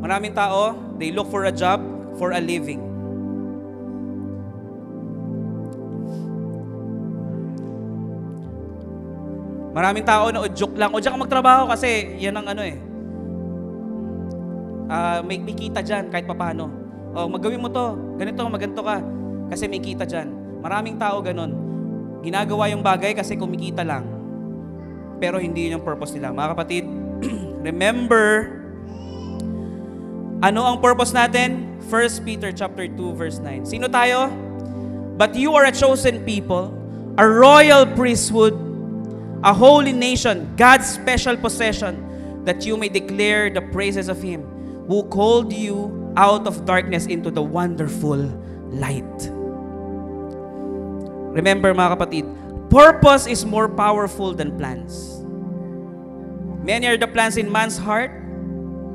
Maraming tao, they look for a job, for a living. Maraming tao na udyok lang. Udyok ka magtrabaho kasi yan ang may kita dyan kahit papano. Oh, magawin mo to. Ganito, maganto ka. Kasi may kita dyan. Maraming tao ganon. Ginagawa yung bagay kasi kumikita lang. Pero hindi yun yung purpose nila. Mga kapatid, remember, ano ang purpose natin? 1 Peter chapter 2 verse 9. Sino tayo? But you are a chosen people, a royal priesthood, a holy nation, God's special possession, that you may declare the praises of Him who called you out of darkness into the wonderful light. Remember mga kapatid, purpose is more powerful than plans. Many are the plans in man's heart,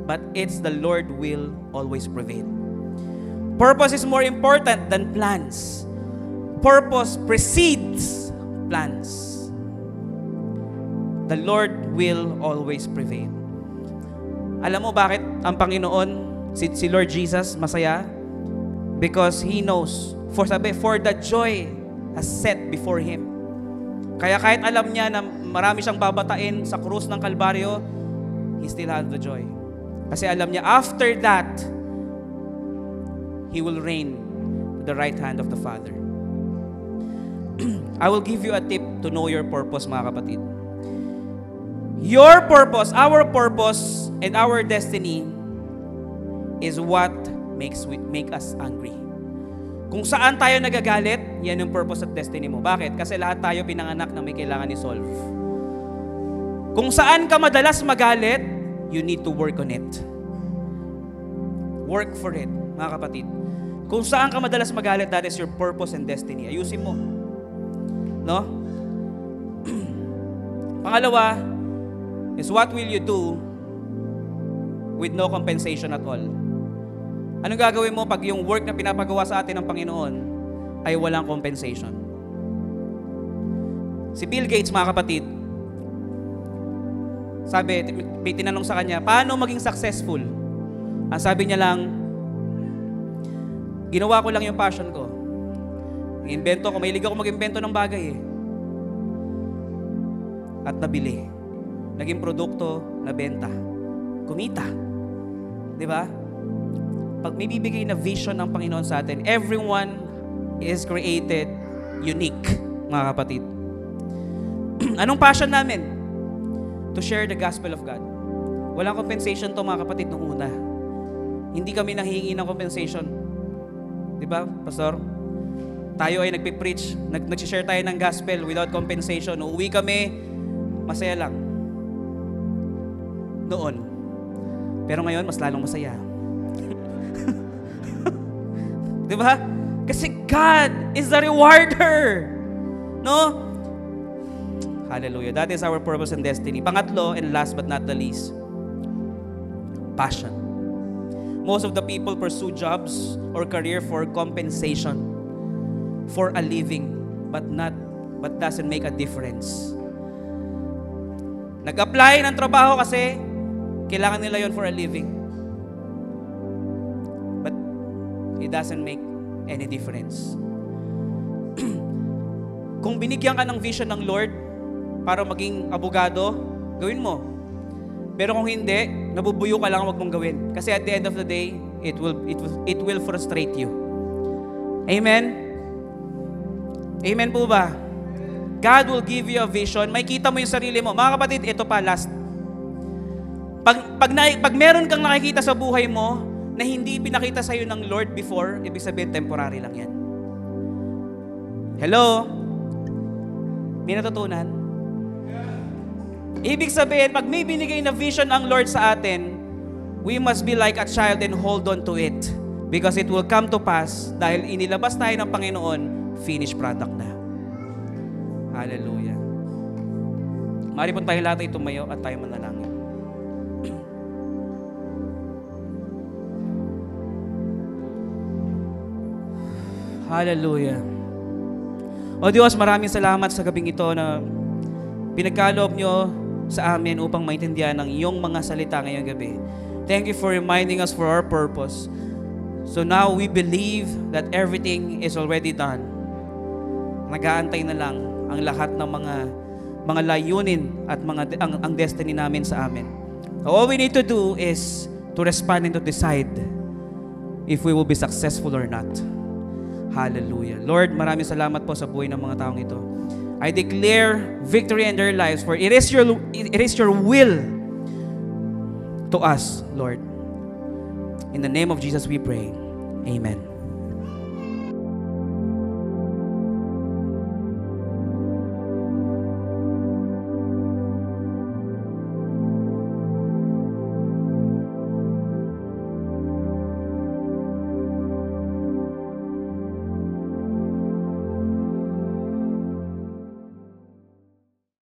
but it's the Lord will always prevail. Purpose is more important than plans. Purpose precedes plans. The Lord will always prevail. Alam mo bakit ang Panginoon, si Lord Jesus, masaya? Because He knows, for the joy has set before Him. Kaya kahit alam niya na marami siyang babatain sa krus ng Kalbaryo, He still has the joy. Kasi alam niya, after that, He will reign to the right hand of the Father. I will give you a tip to know your purpose, mga kapatid. Your purpose, our purpose, and our destiny is what make us angry. Kung saan tayo nagagalit, yan yung purpose at destiny mo. Bakit? Kasi lahat tayo pinanganak na may kailangan i-solve. Kung saan ka madalas magalit, you need to work on it. Work for it, mga kapatid. Kung saan ka madalas magalit, that is your purpose and destiny. Ayusin mo. No? Pangalawa, is what will you do with no compensation at all? Anong gagawin mo pag yung work na pinapagawa sa atin ng Panginoon ay walang compensation? Si Bill Gates, mga kapatid, sabi, may tinanong sa kanya, paano maging successful? Ang sabi niya lang, ginawa ko lang yung passion ko. Invento ko, mahilig ako mag-invento ng bagay eh. At nabili. Naging produkto, nabenta. Kumita. Diba? Pag may bibigay na vision ng Panginoon sa atin, everyone is created unique, mga kapatid. Anong passion namin? To share the gospel of God. Walang compensation to mga kapatid nung una. Hindi kami nanghihingi ng compensation. Di ba, Pastor? Tayo ay nagpipreach, nag-share tayo ng gospel without compensation. Uuwi kami, masaya lang. Noon. Pero ngayon, mas lalong masaya. Di ba? Kasi God is the rewarder. No? Hallelujah. That is our purpose and destiny. Pangatlo, and last but not the least, passion. Most of the people pursue jobs or career for compensation, for a living, but doesn't make a difference. Nag-apply ng trabaho kasi kailangan nila yon for a living. But it doesn't make any difference. Kung binigyan ka ng vision ng Lord para maging abogado, gawin mo. Pero kung hindi, nabubuyo ka lang, wag mong gawin. Kasi at the end of the day, it will frustrate you. Amen? Amen po ba? God will give you a vision. May kita mo yung sarili mo. Mga kapatid, ito pa, last. Pag meron kang nakikita sa buhay mo na hindi pinakita sa'yo ng Lord before, ibig sabihin, temporary lang yan. Hello? May natutunan? Ibig sabihin, pag may binigay na vision ang Lord sa atin, we must be like a child and hold on to it. Because it will come to pass dahil inilabas tayo ng Panginoon, finished product na. Hallelujah. Mari po tayo lahat ay tumayo at tayo manalangin. Hallelujah. O Diyos, maraming salamat sa gabing ito na pinagkaloob nyo sa amin upang maintindihan ang iyong mga salita ngayong gabi. Thank you for reminding us for our purpose. So now we believe that everything is already done. Nag-aantay na lang ang lahat ng mga layunin at ang destiny namin sa amin. So all we need to do is to respond and to decide if we will be successful or not. Hallelujah. Lord, maraming salamat po sa buhay ng mga taong ito. I declare victory in their lives, for it is your will to us, Lord. In the name of Jesus we pray. Amen.